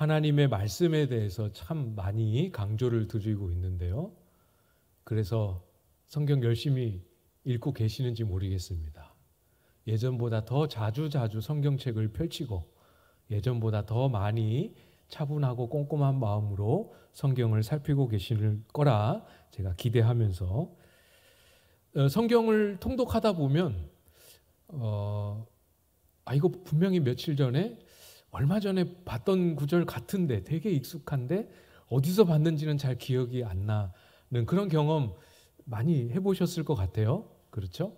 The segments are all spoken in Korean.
하나님의 말씀에 대해서 참 많이 강조를 드리고 있는데요. 그래서 성경 열심히 읽고 계시는지 모르겠습니다. 예전보다 더 자주 성경책을 펼치고 예전보다 더 많이 차분하고 꼼꼼한 마음으로 성경을 살피고 계실 거라 제가 기대하면서 성경을 통독하다 보면 이거 분명히 며칠 전에 얼마 전에 봤던 구절 같은데 되게 익숙한데 어디서 봤는지는 잘 기억이 안 나는 그런 경험 많이 해보셨을 것 같아요. 그렇죠?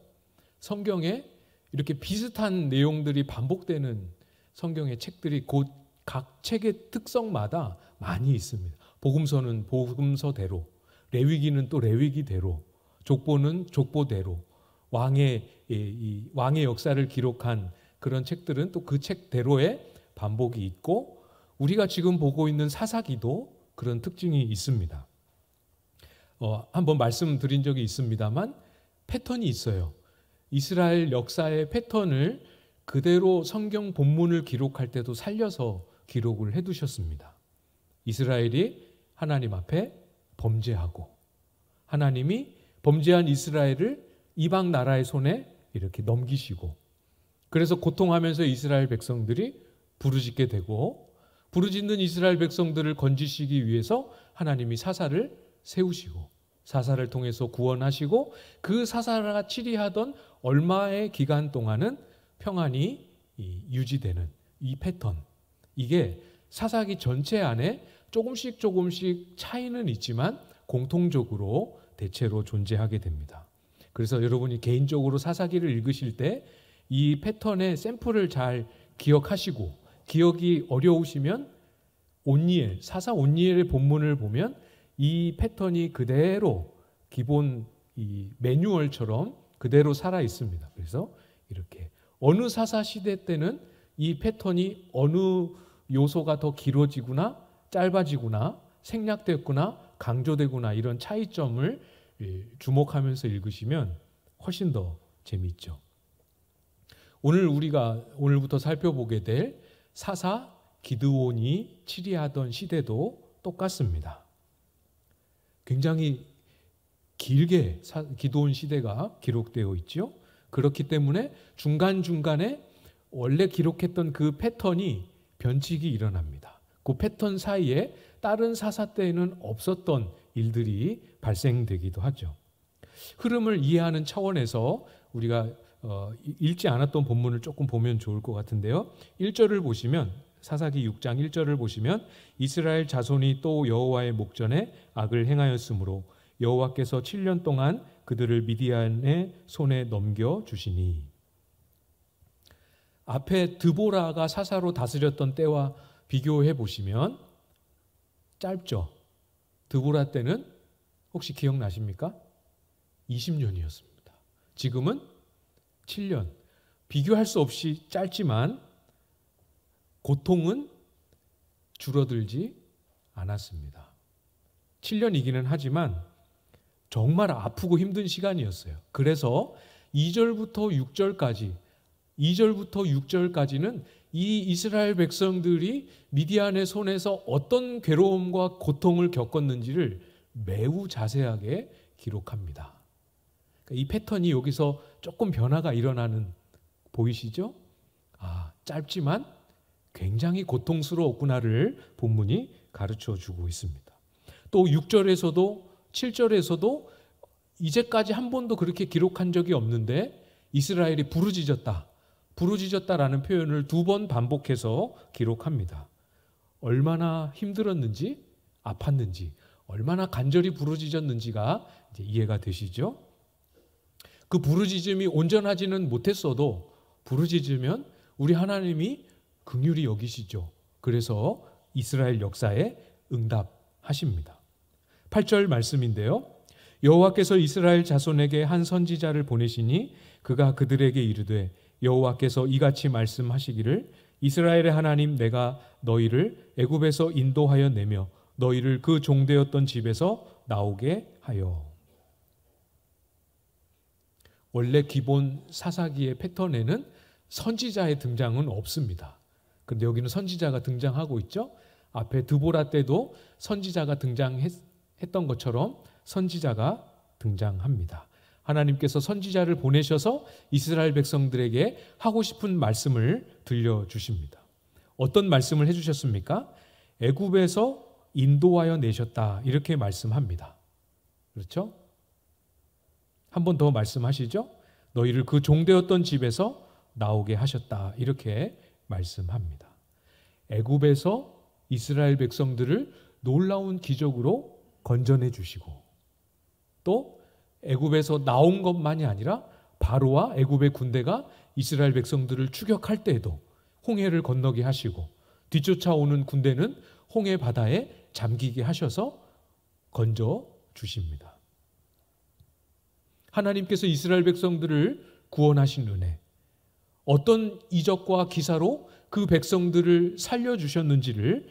성경에 이렇게 비슷한 내용들이 반복되는 성경의 책들이 곧 각 책의 특성마다 많이 있습니다. 복음서는 복음서대로, 레위기는 또 레위기대로, 족보는 족보대로, 왕의 역사를 기록한 그런 책들은 또 그 책대로의 반복이 있고, 우리가 지금 보고 있는 사사기도 그런 특징이 있습니다. 한번 말씀드린 적이 있습니다만 패턴이 있어요. 이스라엘 역사의 패턴을 그대로 성경 본문을 기록할 때도 살려서 기록을 해두셨습니다. 이스라엘이 하나님 앞에 범죄하고 하나님이 범죄한 이스라엘을 이방 나라의 손에 이렇게 넘기시고, 그래서 고통하면서 이스라엘 백성들이 부르짖게 되고, 부르짖는 이스라엘 백성들을 건지시기 위해서 하나님이 사사를 세우시고 사사를 통해서 구원하시고, 그 사사가 치리하던 얼마의 기간 동안은 평안이 유지되는 이 패턴, 이게 사사기 전체 안에 조금씩 차이는 있지만 공통적으로 대체로 존재하게 됩니다. 그래서 여러분이 개인적으로 사사기를 읽으실 때 이 패턴의 샘플을 잘 기억하시고, 기억이 어려우시면 온니엘, 사사 온니엘의 본문을 보면 이 패턴이 그대로 기본 이 매뉴얼처럼 그대로 살아 있습니다. 그래서 이렇게 어느 사사 시대 때는 이 패턴이 어느 요소가 더 길어지구나, 짧아지구나, 생략됐구나, 강조되구나, 이런 차이점을 주목하면서 읽으시면 훨씬 더 재미있죠. 오늘부터 살펴보게 될 사사 기드온이 치리하던 시대도 똑같습니다. 굉장히 길게 기드온 시대가 기록되어 있죠. 그렇기 때문에 중간중간에 원래 기록했던 그 패턴이 변칙이 일어납니다. 그 패턴 사이에 다른 사사 때에는 없었던 일들이 발생되기도 하죠. 흐름을 이해하는 차원에서 우리가 읽지 않았던 본문을 조금 보면 좋을 것 같은데요. 1절을 보시면, 사사기 6장 1절을 보시면, 이스라엘 자손이 또 여호와의 목전에 악을 행하였으므로 여호와께서 7년 동안 그들을 미디안의 손에 넘겨주시니. 앞에 드보라가 사사로 다스렸던 때와 비교해 보시면 짧죠. 드보라 때는 혹시 기억나십니까? 20년이었습니다. 지금은 7년. 비교할 수 없이 짧지만 고통은 줄어들지 않았습니다. 7년이기는 하지만 정말 아프고 힘든 시간이었어요. 그래서 2절부터 6절까지는 이 이스라엘 백성들이 미디안의 손에서 어떤 괴로움과 고통을 겪었는지를 매우 자세하게 기록합니다. 이 패턴이 여기서 조금 변화가 일어나는, 보이시죠? 짧지만 굉장히 고통스러웠구나를 본문이 가르쳐주고 있습니다. 또 6절에서도 7절에서도 이제까지 한 번도 그렇게 기록한 적이 없는데 이스라엘이 부르짖었다라는 표현을 2번 반복해서 기록합니다. 얼마나 힘들었는지, 아팠는지, 얼마나 간절히 부르짖었는지가 이제 이해가 되시죠? 그 부르짖음이 온전하지는 못했어도 부르짖으면 우리 하나님이 긍휼히 여기시죠. 그래서 이스라엘 역사에 응답하십니다. 8절 말씀인데요. 여호와께서 이스라엘 자손에게 한 선지자를 보내시니 그가 그들에게 이르되 여호와께서 이같이 말씀하시기를 이스라엘의 하나님 내가 너희를 애굽에서 인도하여 내며 너희를 그 종되었던 집에서 나오게 하여. 원래 기본 사사기의 패턴에는 선지자의 등장은 없습니다. 그런데 여기는 선지자가 등장하고 있죠. 앞에 드보라 때도 선지자가 등장했던 것처럼 선지자가 등장합니다. 하나님께서 선지자를 보내셔서 이스라엘 백성들에게 하고 싶은 말씀을 들려주십니다. 어떤 말씀을 해주셨습니까? 애굽에서 인도하여 내셨다, 이렇게 말씀합니다. 그렇죠? 한 번 더 말씀하시죠? 너희를 그 종되었던 집에서 나오게 하셨다, 이렇게 말씀합니다. 애굽에서 이스라엘 백성들을 놀라운 기적으로 건져내 주시고, 또 애굽에서 나온 것만이 아니라 바로와 애굽의 군대가 이스라엘 백성들을 추격할 때에도 홍해를 건너게 하시고, 뒤쫓아오는 군대는 홍해 바다에 잠기게 하셔서 건져 주십니다. 하나님께서 이스라엘 백성들을 구원하신 은혜, 어떤 이적과 기사로 그 백성들을 살려주셨는지를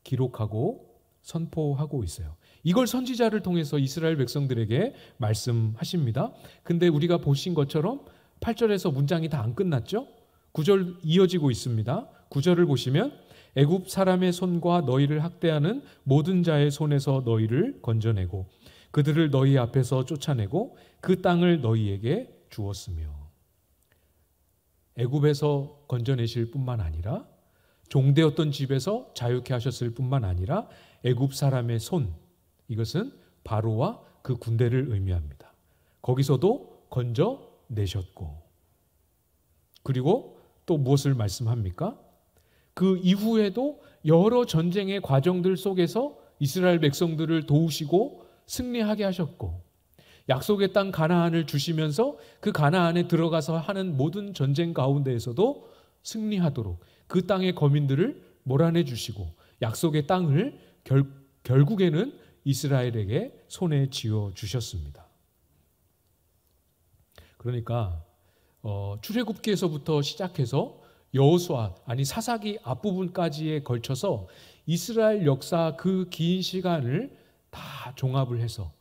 기록하고 선포하고 있어요. 이걸 선지자를 통해서 이스라엘 백성들에게 말씀하십니다. 근데 우리가 보신 것처럼 8절에서 문장이 다 안 끝났죠? 9절 이어지고 있습니다. 9절을 보시면 애굽 사람의 손과 너희를 학대하는 모든 자의 손에서 너희를 건져내고 그들을 너희 앞에서 쫓아내고 그 땅을 너희에게 주었으며, 애굽에서 건져내실 뿐만 아니라 종되었던 집에서 자유케 하셨을 뿐만 아니라 애굽 사람의 손, 이것은 바로와 그 군대를 의미합니다. 거기서도 건져내셨고, 그리고 또 무엇을 말씀합니까? 그 이후에도 여러 전쟁의 과정들 속에서 이스라엘 백성들을 도우시고 승리하게 하셨고, 약속의 땅 가나안을 주시면서 그 가나안에 들어가서 하는 모든 전쟁 가운데에서도 승리하도록 그 땅의 거민들을 몰아내 주시고 약속의 땅을 결국에는 이스라엘에게 손에 쥐어 주셨습니다. 그러니까 출애굽기에서부터 시작해서 여호수아, 아니 사사기 앞부분까지에 걸쳐서 이스라엘 역사 그 긴 시간을 다 종합을 해서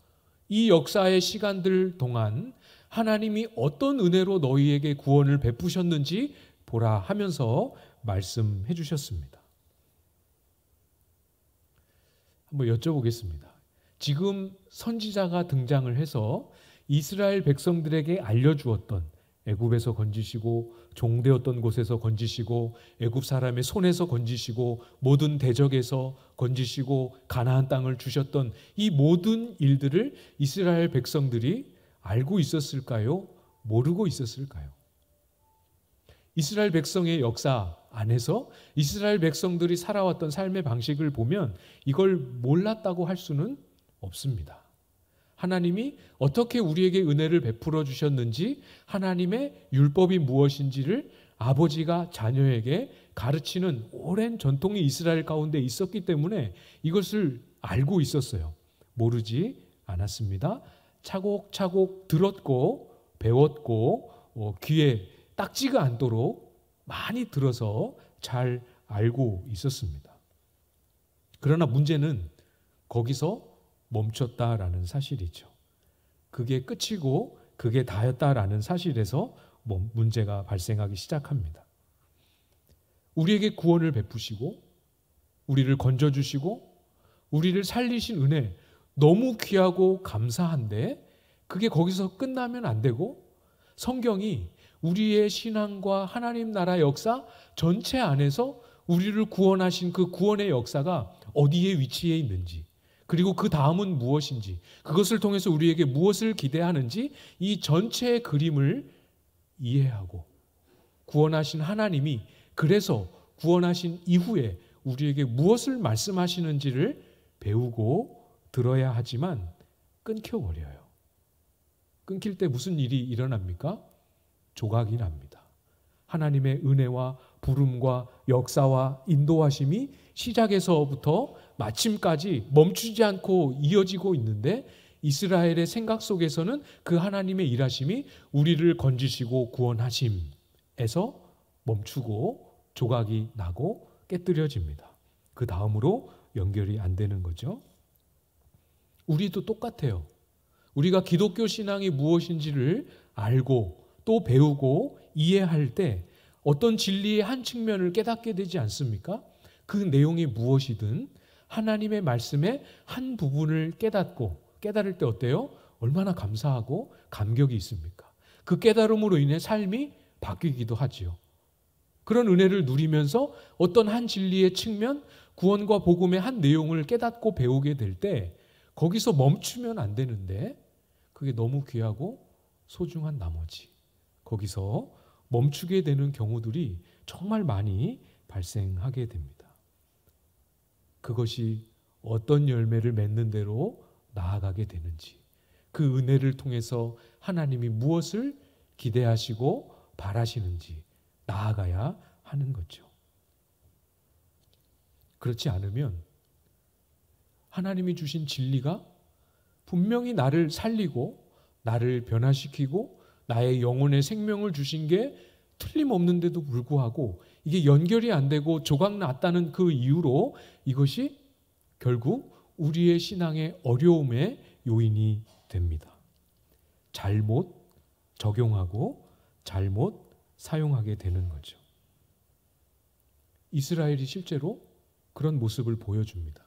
이 역사의 시간들 동안 하나님이 어떤 은혜로 너희에게 구원을 베푸셨는지 보라 하면서 말씀해 주셨습니다. 한번 여쭤보겠습니다. 지금 선지자가 등장을 해서 이스라엘 백성들에게 알려주었던, 애굽에서 건지시고 종되었던 곳에서 건지시고 애굽 사람의 손에서 건지시고 모든 대적에서 건지시고 가나안 땅을 주셨던 이 모든 일들을 이스라엘 백성들이 알고 있었을까요? 모르고 있었을까요? 이스라엘 백성의 역사 안에서 이스라엘 백성들이 살아왔던 삶의 방식을 보면 이걸 몰랐다고 할 수는 없습니다. 하나님이 어떻게 우리에게 은혜를 베풀어 주셨는지, 하나님의 율법이 무엇인지를 아버지가 자녀에게 가르치는 오랜 전통이 이스라엘 가운데 있었기 때문에 이것을 알고 있었어요. 모르지 않았습니다. 차곡차곡 들었고 배웠고 귀에 딱지가 않도록 많이 들어서 잘 알고 있었습니다. 그러나 문제는 거기서 멈췄다라는 사실이죠. 그게 끝이고 그게 다였다라는 사실에서 문제가 발생하기 시작합니다. 우리에게 구원을 베푸시고 우리를 건져주시고 우리를 살리신 은혜 너무 귀하고 감사한데 그게 거기서 끝나면 안 되고, 성경이 우리의 신앙과 하나님 나라 역사 전체 안에서 우리를 구원하신 그 구원의 역사가 어디에 위치해 있는지, 그리고 그 다음은 무엇인지, 그것을 통해서 우리에게 무엇을 기대하는지 이 전체의 그림을 이해하고, 구원하신 하나님이 그래서 구원하신 이후에 우리에게 무엇을 말씀하시는지를 배우고 들어야 하지만 끊겨버려요. 끊길 때 무슨 일이 일어납니까? 조각이 납니다. 하나님의 은혜와 부름과 역사와 인도하심이 시작에서부터 마침까지 멈추지 않고 이어지고 있는데, 이스라엘의 생각 속에서는 그 하나님의 일하심이 우리를 건지시고 구원하심에서 멈추고 조각이 나고 깨뜨려집니다. 그 다음으로 연결이 안 되는 거죠. 우리도 똑같아요. 우리가 기독교 신앙이 무엇인지를 알고 또 배우고 이해할 때 어떤 진리의 한 측면을 깨닫게 되지 않습니까? 그 내용이 무엇이든 하나님의 말씀의 한 부분을 깨달을 때 어때요? 얼마나 감사하고 감격이 있습니까? 그 깨달음으로 인해 삶이 바뀌기도 하지요. 그런 은혜를 누리면서 어떤 한 진리의 측면, 구원과 복음의 한 내용을 깨닫고 배우게 될 때 거기서 멈추면 안 되는데 그게 너무 귀하고 소중한 나머지 거기서 멈추게 되는 경우들이 정말 많이 발생하게 됩니다. 그것이 어떤 열매를 맺는 대로 나아가게 되는지, 그 은혜를 통해서 하나님이 무엇을 기대하시고 바라시는지 나아가야 하는 거죠. 그렇지 않으면 하나님이 주신 진리가 분명히 나를 살리고 나를 변화시키고 나의 영혼의 생명을 주신 게 틀림없는데도 불구하고 이게 연결이 안 되고 조각났다는 그 이유로 이것이 결국 우리의 신앙의 어려움의 요인이 됩니다. 잘못 적용하고 잘못 사용하게 되는 거죠. 이스라엘이 실제로 그런 모습을 보여줍니다.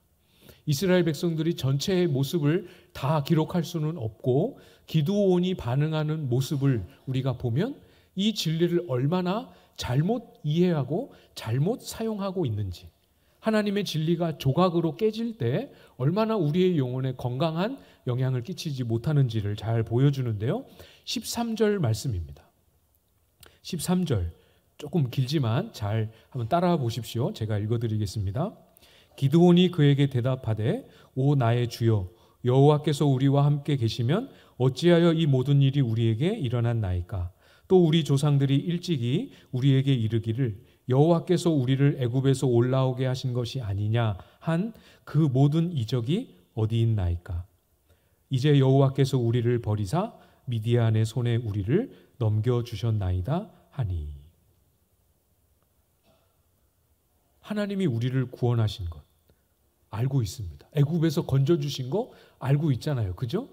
이스라엘 백성들이 전체의 모습을 다 기록할 수는 없고 기드온이 반응하는 모습을 우리가 보면 이 진리를 얼마나 잘못 이해하고 잘못 사용하고 있는지, 하나님의 진리가 조각으로 깨질 때 얼마나 우리의 영혼에 건강한 영향을 끼치지 못하는지를 잘 보여주는데요. 13절 말씀입니다. 13절 조금 길지만 잘 한번 따라와 보십시오. 제가 읽어드리겠습니다. 기드온이 그에게 대답하되 오 나의 주여 여호와께서 우리와 함께 계시면 어찌하여 이 모든 일이 우리에게 일어났나이까. 또 우리 조상들이 일찍이 우리에게 이르기를 여호와께서 우리를 애굽에서 올라오게 하신 것이 아니냐 한 그 모든 이적이 어디 있나이까. 이제 여호와께서 우리를 버리사 미디안의 손에 우리를 넘겨주셨나이다 하니. 하나님이 우리를 구원하신 것 알고 있습니다. 애굽에서 건져주신 거 알고 있잖아요. 그죠?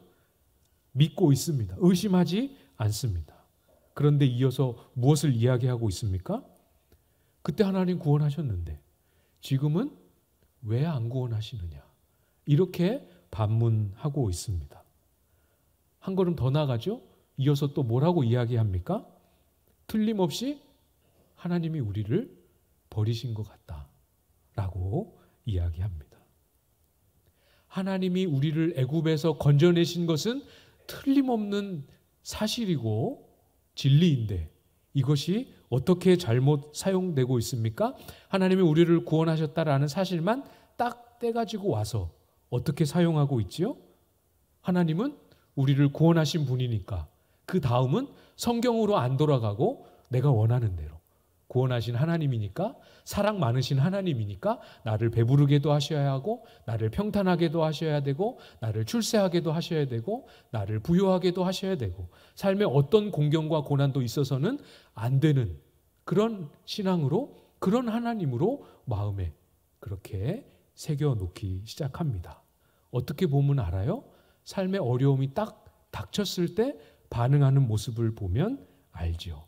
믿고 있습니다. 의심하지 않습니다. 그런데 이어서 무엇을 이야기하고 있습니까? 그때 하나님 구원하셨는데 지금은 왜 안 구원하시느냐? 이렇게 반문하고 있습니다. 한 걸음 더 나가죠? 이어서 또 뭐라고 이야기합니까? 틀림없이 하나님이 우리를 버리신 것 같다라고 이야기합니다. 하나님이 우리를 애굽에서 건져내신 것은 틀림없는 사실이고 진리인데 이것이 어떻게 잘못 사용되고 있습니까? 하나님이 우리를 구원하셨다라는 사실만 딱 떼가지고 와서 어떻게 사용하고 있지요? 하나님은 우리를 구원하신 분이니까 그 다음은 성경으로 안 돌아가고 내가 원하는 대로 구원하신 하나님이니까 사랑 많으신 하나님이니까 나를 배부르게도 하셔야 하고 나를 평탄하게도 하셔야 되고 나를 출세하게도 하셔야 되고 나를 부유하게도 하셔야 되고 삶에 어떤 공경과 고난도 있어서는 안 되는 그런 신앙으로 그런 하나님으로 마음에 그렇게 새겨놓기 시작합니다. 어떻게 보면 알아요? 삶의 어려움이 딱 닥쳤을 때 반응하는 모습을 보면 알죠.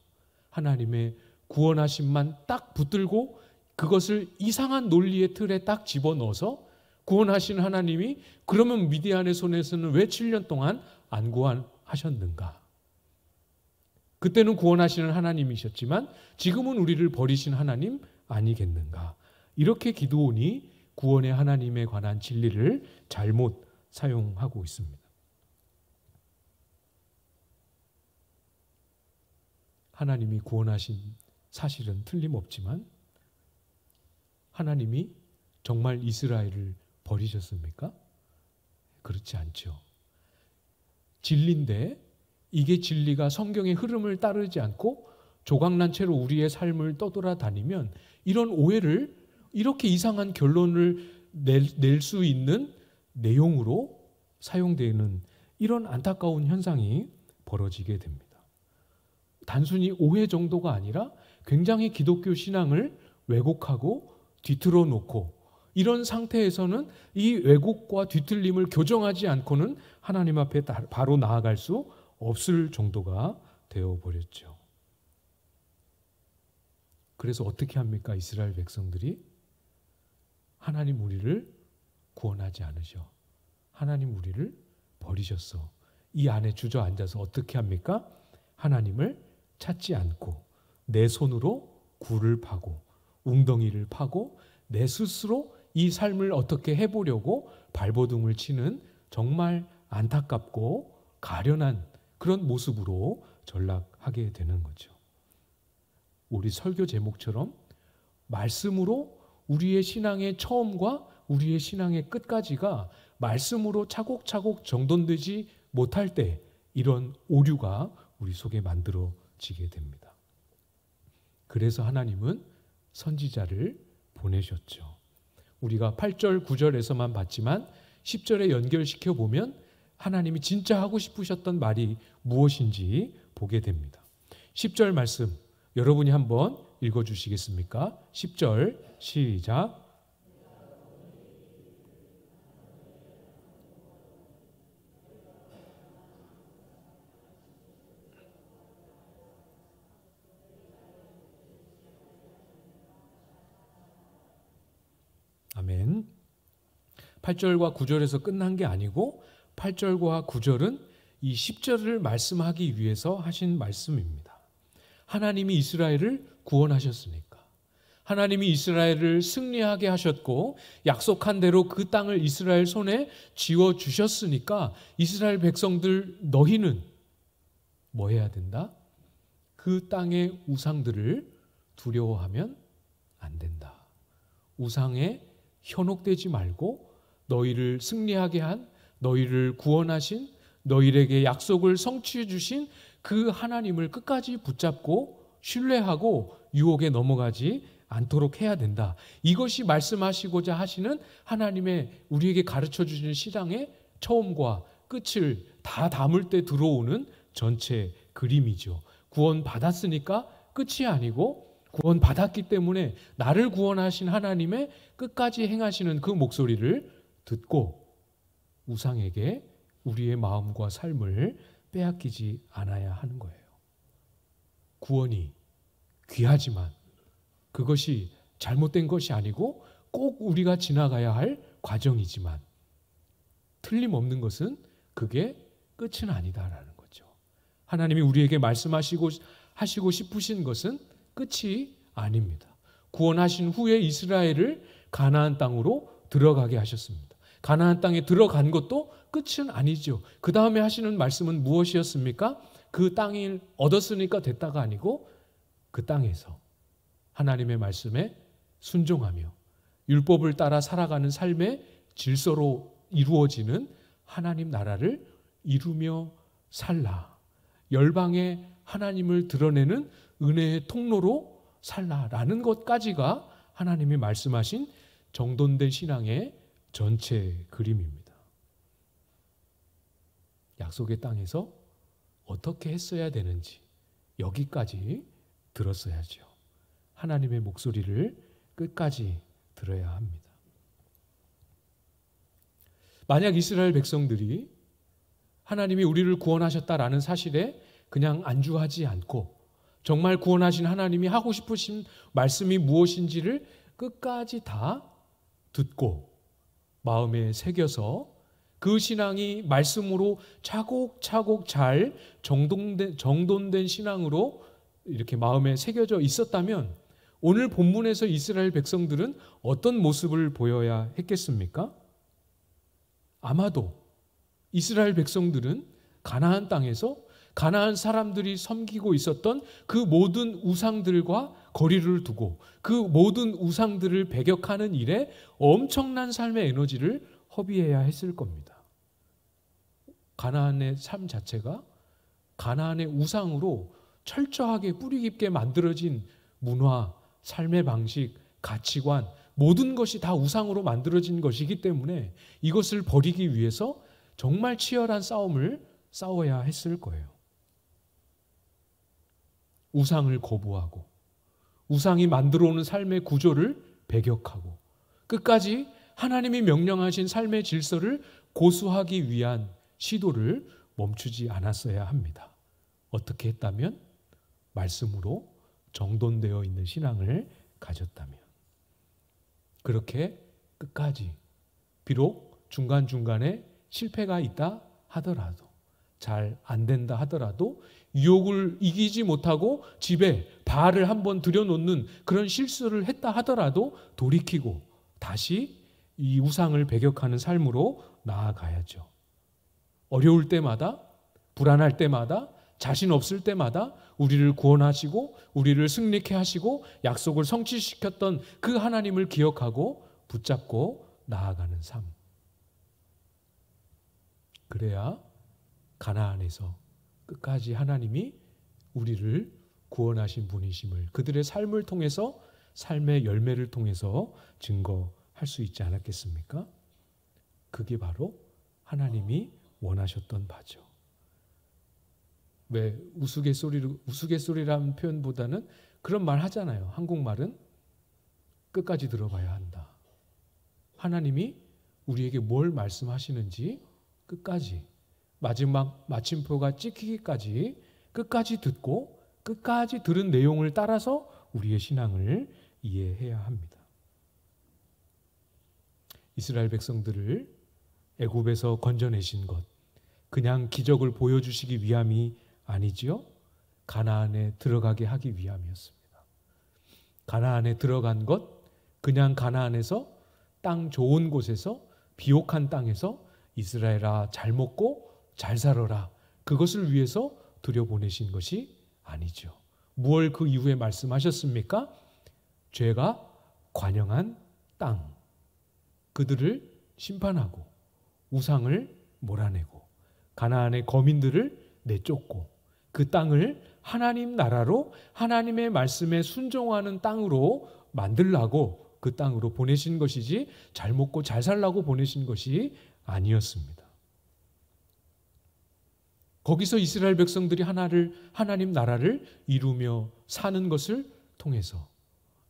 하나님의 구원하심만 딱 붙들고 그것을 이상한 논리의 틀에 딱 집어넣어서 구원하신 하나님이 그러면 미디안의 손에서는 왜 7년 동안 안 구원하셨는가? 그때는 구원하시는 하나님이셨지만 지금은 우리를 버리신 하나님 아니겠는가? 이렇게 기드온이 구원의 하나님에 관한 진리를 잘못 사용하고 있습니다. 하나님이 구원하신 사실은 틀림없지만 하나님이 정말 이스라엘을 버리셨습니까? 그렇지 않죠. 진리인데 이게 진리가 성경의 흐름을 따르지 않고 조각난 채로 우리의 삶을 떠돌아다니면 이런 오해를 이렇게 이상한 결론을 낼 수 있는 내용으로 사용되는 이런 안타까운 현상이 벌어지게 됩니다. 단순히 오해 정도가 아니라 굉장히 기독교 신앙을 왜곡하고 뒤틀어 놓고 이런 상태에서는 이 왜곡과 뒤틀림을 교정하지 않고는 하나님 앞에 바로 나아갈 수 없을 정도가 되어버렸죠. 그래서 어떻게 합니까? 이스라엘 백성들이 하나님 우리를 구원하지 않으셔. 하나님 우리를 버리셨어. 이 안에 주저앉아서 어떻게 합니까? 하나님을 찾지 않고 내 손으로 굴을 파고 웅덩이를 파고 내 스스로 이 삶을 어떻게 해보려고 발버둥을 치는 정말 안타깝고 가련한 그런 모습으로 전락하게 되는 거죠. 우리 설교 제목처럼 말씀으로 우리의 신앙의 처음과 우리의 신앙의 끝까지가 말씀으로 차곡차곡 정돈되지 못할 때 이런 오류가 우리 속에 만들어지게 됩니다. 그래서 하나님은 선지자를 보내셨죠. 우리가 8절, 9절에서만 봤지만 10절에 연결시켜 보면 하나님이 진짜 하고 싶으셨던 말이 무엇인지 보게 됩니다. 10절 말씀 여러분이 한번 읽어주시겠습니까? 10절 시작. 아멘. 8절과 9절에서 끝난 게 아니고 8절과 9절은 이 10절을 말씀하기 위해서 하신 말씀입니다. 하나님이 이스라엘을 구원하셨으니까. 하나님이 이스라엘을 승리하게 하셨고 약속한 대로 그 땅을 이스라엘 손에 쥐어주셨으니까 이스라엘 백성들 너희는 뭐 해야 된다? 그 땅의 우상들을 두려워하면 안 된다. 우상에 현혹되지 말고 너희를 승리하게 한 너희를 구원하신 너희에게 약속을 성취해 주신 그 하나님을 끝까지 붙잡고 신뢰하고 유혹에 넘어가지 않도록 해야 된다. 이것이 말씀하시고자 하시는 하나님의 우리에게 가르쳐 주시는 신앙의 처음과 끝을 다 담을 때 들어오는 전체 그림이죠. 구원 받았으니까 끝이 아니고 구원 받았기 때문에 나를 구원하신 하나님의 끝까지 행하시는 그 목소리를 듣고 우상에게 우리의 마음과 삶을 빼앗기지 않아야 하는 거예요. 구원이 귀하지만 그것이 잘못된 것이 아니고 꼭 우리가 지나가야 할 과정이지만 틀림없는 것은 그게 끝은 아니다라는 거죠. 하나님이 우리에게 말씀하시고 하시고 싶으신 것은 끝이 아닙니다. 구원하신 후에 이스라엘을 가나안 땅으로 들어가게 하셨습니다. 가나안 땅에 들어간 것도 끝은 아니죠. 그 다음에 하시는 말씀은 무엇이었습니까? 그 땅을 얻었으니까 됐다가 아니고 그 땅에서 하나님의 말씀에 순종하며 율법을 따라 살아가는 삶의 질서로 이루어지는 하나님 나라를 이루며 살라. 열방에 하나님을 드러내는 은혜의 통로로 살라라는 것까지가 하나님이 말씀하신 정돈된 신앙의 전체 그림입니다. 약속의 땅에서 어떻게 했어야 되는지 여기까지 들었어야죠. 하나님의 목소리를 끝까지 들어야 합니다. 만약 이스라엘 백성들이 하나님이 우리를 구원하셨다라는 사실에 그냥 안주하지 않고 정말 구원하신 하나님이 하고 싶으신 말씀이 무엇인지를 끝까지 다 듣고 마음에 새겨서 그 신앙이 말씀으로 차곡차곡 잘 정돈된 신앙으로 이렇게 마음에 새겨져 있었다면 오늘 본문에서 이스라엘 백성들은 어떤 모습을 보여야 했겠습니까? 아마도 이스라엘 백성들은 가나안 땅에서 가나안 사람들이 섬기고 있었던 그 모든 우상들과 거리를 두고 그 모든 우상들을 배격하는 일에 엄청난 삶의 에너지를 허비해야 했을 겁니다. 가나안의 삶 자체가 가나안의 우상으로 철저하게 뿌리 깊게 만들어진 문화, 삶의 방식, 가치관 모든 것이 다 우상으로 만들어진 것이기 때문에 이것을 버리기 위해서 정말 치열한 싸움을 싸워야 했을 거예요. 우상을 거부하고 우상이 만들어 오는 삶의 구조를 배격하고 끝까지 하나님이 명령하신 삶의 질서를 고수하기 위한 시도를 멈추지 않았어야 합니다. 어떻게 했다면? 말씀으로 정돈되어 있는 신앙을 가졌다면. 그렇게 끝까지, 비록 중간중간에 실패가 있다 하더라도, 잘 안 된다 하더라도, 유혹을 이기지 못하고 집에 발을 한번 들여놓는 그런 실수를 했다 하더라도 돌이키고 다시 이 우상을 배격하는 삶으로 나아가야죠. 어려울 때마다, 불안할 때마다, 자신 없을 때마다 우리를 구원하시고 우리를 승리케 하시고 약속을 성취시켰던 그 하나님을 기억하고 붙잡고 나아가는 삶. 그래야 가나안에서 끝까지 하나님이 우리를 구원하신 분이심을 그들의 삶을 통해서, 삶의 열매를 통해서 증거할 수 있지 않았겠습니까? 그게 바로 하나님이 원하셨던 바죠. 왜 우스갯소리라는 표현보다는 그런 말 하잖아요. 한국말은 끝까지 들어봐야 한다. 하나님이 우리에게 뭘 말씀하시는지 끝까지, 마지막 마침표가 찍히기까지 끝까지 듣고 끝까지 들은 내용을 따라서 우리의 신앙을 이해해야 합니다. 이스라엘 백성들을 애굽에서 건져내신 것, 그냥 기적을 보여주시기 위함이 아니지요. 가나안에 들어가게 하기 위함이었습니다. 가나안에 들어간 것, 그냥 가나안에서, 땅 좋은 곳에서, 비옥한 땅에서 이스라엘아 잘 먹고 잘 살아라, 그것을 위해서 들여보내신 것이 아니죠. 무엇을 그 이후에 말씀하셨습니까? 죄가 관영한 땅, 그들을 심판하고 우상을 몰아내고 가나안의 거민들을 내쫓고 그 땅을 하나님 나라로, 하나님의 말씀에 순종하는 땅으로 만들라고 그 땅으로 보내신 것이지 잘 먹고 잘 살라고 보내신 것이 아니었습니다. 거기서 이스라엘 백성들이 하나님 나라를 이루며 사는 것을 통해서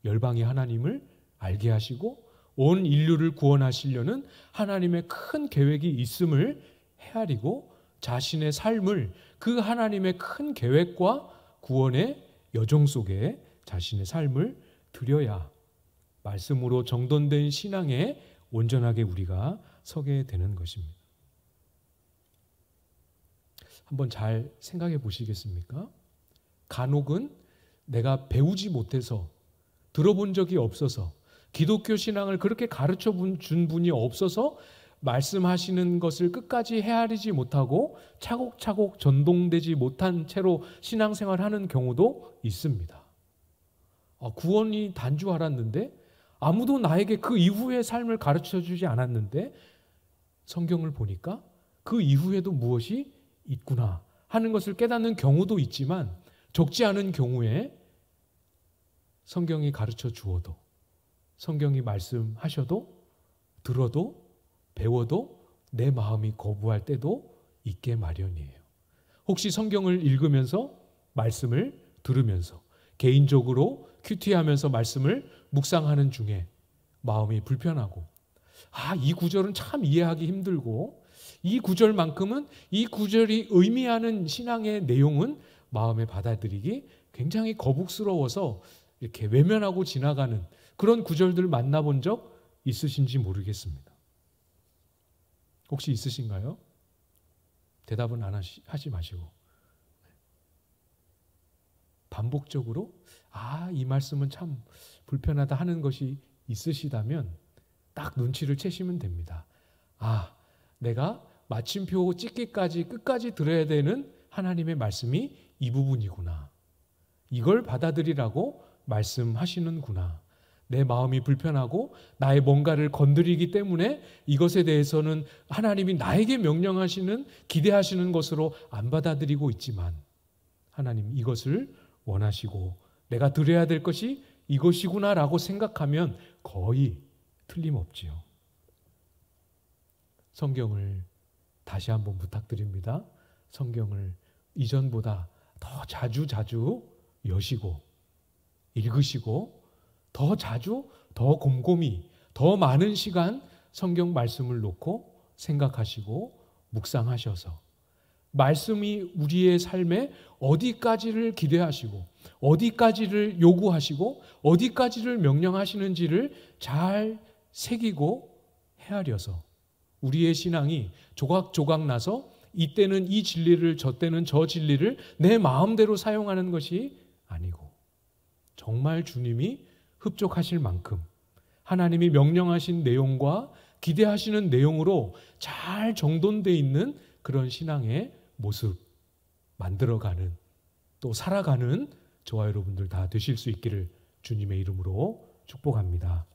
열방이 하나님을 알게 하시고 온 인류를 구원하시려는 하나님의 큰 계획이 있음을 헤아리고 자신의 삶을 그 하나님의 큰 계획과 구원의 여정 속에 자신의 삶을 드려야 말씀으로 정돈된 신앙에 온전하게 우리가 서게 되는 것입니다. 한번 잘 생각해 보시겠습니까? 간혹은 내가 배우지 못해서, 들어본 적이 없어서, 기독교 신앙을 그렇게 가르쳐 준 분이 없어서 말씀하시는 것을 끝까지 헤아리지 못하고 차곡차곡 전동되지 못한 채로 신앙생활하는 경우도 있습니다. 구원이 단 줄 알았는데, 아무도 나에게 그 이후의 삶을 가르쳐 주지 않았는데 성경을 보니까 그 이후에도 무엇이 있구나 하는 것을 깨닫는 경우도 있지만, 적지 않은 경우에 성경이 가르쳐 주어도, 성경이 말씀하셔도, 들어도, 배워도 내 마음이 거부할 때도 있게 마련이에요. 혹시 성경을 읽으면서, 말씀을 들으면서, 개인적으로 큐티하면서 말씀을 묵상하는 중에 마음이 불편하고, 이 구절은 참 이해하기 힘들고, 이 구절만큼은, 이 구절이 의미하는 신앙의 내용은 마음에 받아들이기 굉장히 거북스러워서 이렇게 외면하고 지나가는 그런 구절들 만나본 적 있으신지 모르겠습니다. 혹시 있으신가요? 대답은 안 하지 마시고, 반복적으로 이 말씀은 참 불편하다 하는 것이 있으시다면 딱 눈치를 채시면 됩니다. 내가 마침표 찍기까지 끝까지 들어야 되는 하나님의 말씀이 이 부분이구나. 이걸 받아들이라고 말씀하시는구나. 내 마음이 불편하고 나의 뭔가를 건드리기 때문에 이것에 대해서는 하나님이 나에게 명령하시는, 기대하시는 것으로 안 받아들이고 있지만 하나님 이것을 원하시고 내가 드려야 될 것이 이것이구나라고 생각하면 거의 틀림없지요. 성경을 다시 한번 부탁드립니다. 성경을 이전보다 더 자주 여시고 읽으시고, 더 자주, 더 곰곰이, 더 많은 시간 성경 말씀을 놓고 생각하시고 묵상하셔서 말씀이 우리의 삶에 어디까지를 기대하시고 어디까지를 요구하시고 어디까지를 명령하시는지를 잘 새기고 헤아려서 우리의 신앙이 조각조각 나서 이때는 이 진리를 저때는 저 진리를 내 마음대로 사용하는 것이 아니고 정말 주님이 흡족하실 만큼 하나님이 명령하신 내용과 기대하시는 내용으로 잘 정돈되어 있는 그런 신앙의 모습 만들어가는 또 살아가는 저와 여러분들 다 되실 수 있기를 주님의 이름으로 축복합니다.